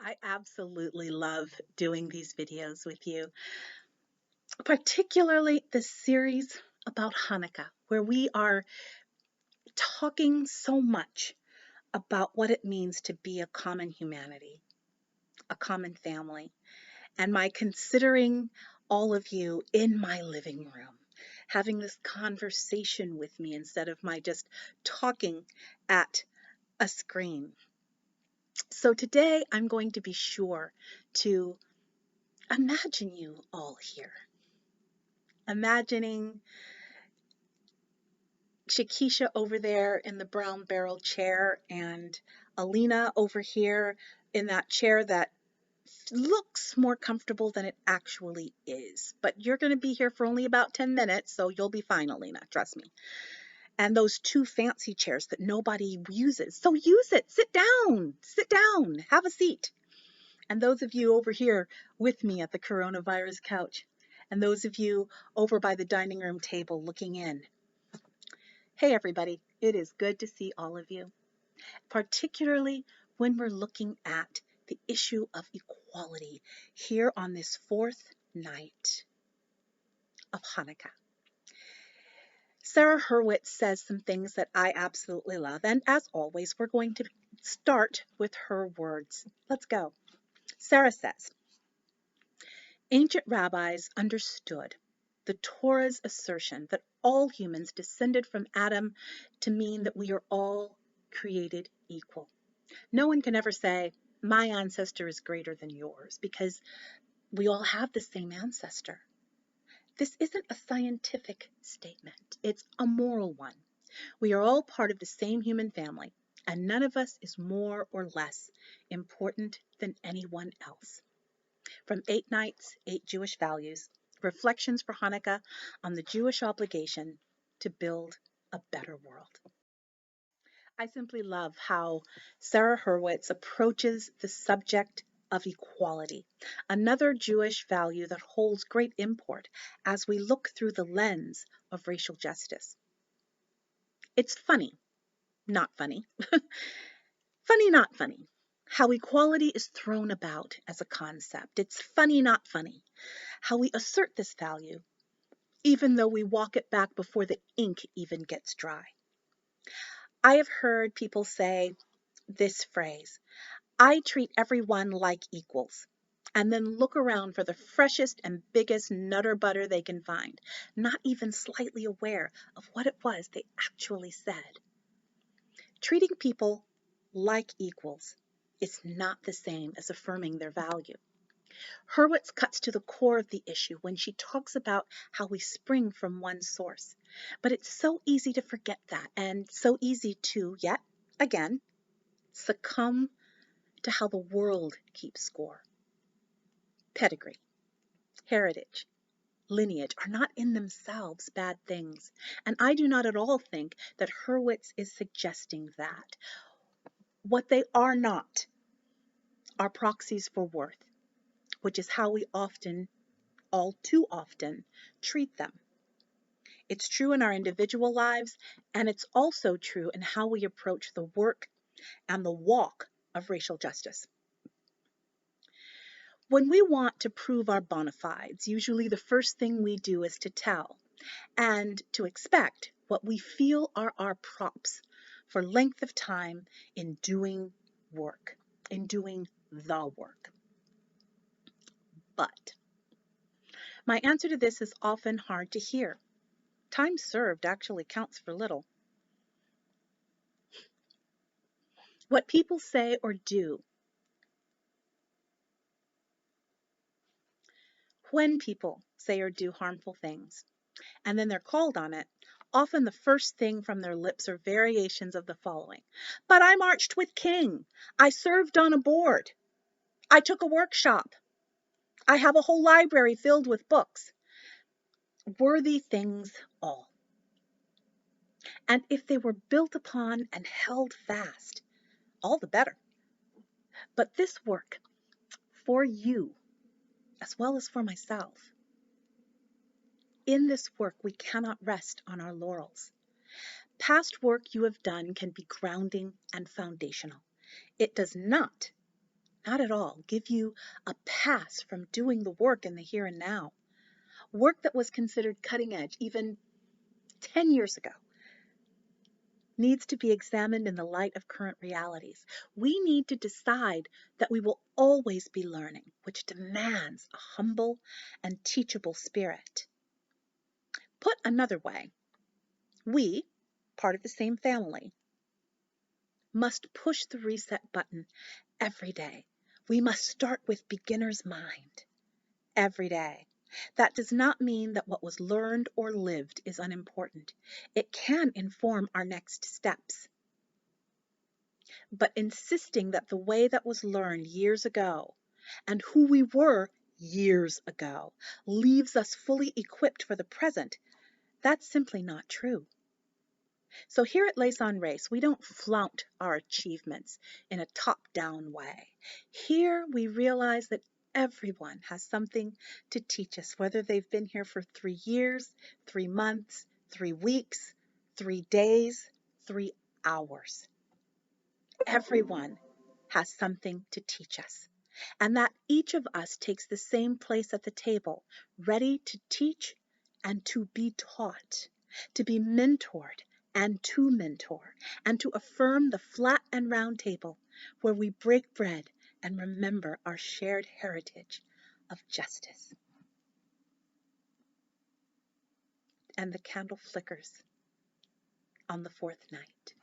I absolutely love doing these videos with you, particularly the series about Hanukkah, where we are talking so much about what it means to be a common humanity, a common family, and my considering all of you in my living room, having this conversation with me instead of my just talking at a screen. So today I'm going to be sure to imagine you all here. Imagining Shakisha over there in the brown barrel chair and Alina over here in that chair that looks more comfortable than it actually is. But you're going to be here for only about 10 minutes, so you'll be fine, Alina, trust me. And those two fancy chairs that nobody uses. So use it. Sit down, have a seat. And those of you over here with me at the coronavirus couch, and those of you over by the dining room table looking in. Hey everybody, it is good to see all of you, particularly when we're looking at the issue of equality here on this fourth night of Hanukkah. Sarah Hurwitz says some things that I absolutely love, and as always, we're going to start with her words. Let's go. Sarah says, ancient rabbis understood the Torah's assertion that all humans descended from Adam to mean that we are all created equal. No one can ever say, my ancestor is greater than yours, because we all have the same ancestor. This isn't a scientific statement, it's a moral one. We are all part of the same human family, and none of us is more or less important than anyone else. From 8 Nights, 8 Jewish Values, Reflections for Hanukkah on the Jewish Obligation to Build a Better World. I simply love how Sarah Hurwitz approaches the subject of equality, another Jewish value that holds great import as we look through the lens of racial justice. It's funny, not funny, funny, not funny, how equality is thrown about as a concept. It's funny, not funny, how we assert this value, even though we walk it back before the ink even gets dry. I have heard people say this phrase, I treat everyone like equals, and then look around for the freshest and biggest nutter butter they can find, not even slightly aware of what it was they actually said. Treating people like equals is not the same as affirming their value. Hurwitz cuts to the core of the issue when she talks about how we spring from one source. But it's so easy to forget that, and so easy to, yet again, succumb to how the world keeps score. Pedigree, heritage, lineage are not in themselves bad things, and I do not at all think that Hurwitz is suggesting that. What they are not are proxies for worth, which is how we often, all too often, treat them. It's true in our individual lives, and it's also true in how we approach the work and the walk of racial justice. When we want to prove our bona fides, usually the first thing we do is to tell and to expect what we feel are our props for length of time in doing work, in doing the work. But my answer to this is often hard to hear. Time served actually counts for little. What people say or do, when people say or do harmful things, and then they're called on it, often the first thing from their lips are variations of the following. But I marched with King. I served on a board. I took a workshop. I have a whole library filled with books. Worthy things all. And if they were built upon and held fast, all the better. But this work, for you, as well as for myself, in this work we cannot rest on our laurels. Past work you have done can be grounding and foundational. It does not not at all, give you a pass from doing the work in the here and now. Work that was considered cutting edge even 10 years ago needs to be examined in the light of current realities. We need to decide that we will always be learning, which demands a humble and teachable spirit. Put another way, we, part of the same family, must push the reset button every day. We must start with beginner's mind every day. That does not mean that what was learned or lived is unimportant. It can inform our next steps. But insisting that the way that was learned years ago and who we were years ago leaves us fully equipped for the present, that's simply not true. So here at Lace on Race, we don't flaunt our achievements in a top-down way. Here we realize that everyone has something to teach us, whether they've been here for 3 years, 3 months, 3 weeks, 3 days, 3 hours. Everyone has something to teach us, and that each of us takes the same place at the table, ready to teach and to be taught, to be mentored and to mentor, and to affirm the flat and round table where we break bread and remember our shared heritage of justice. And the candle flickers on the 4th night.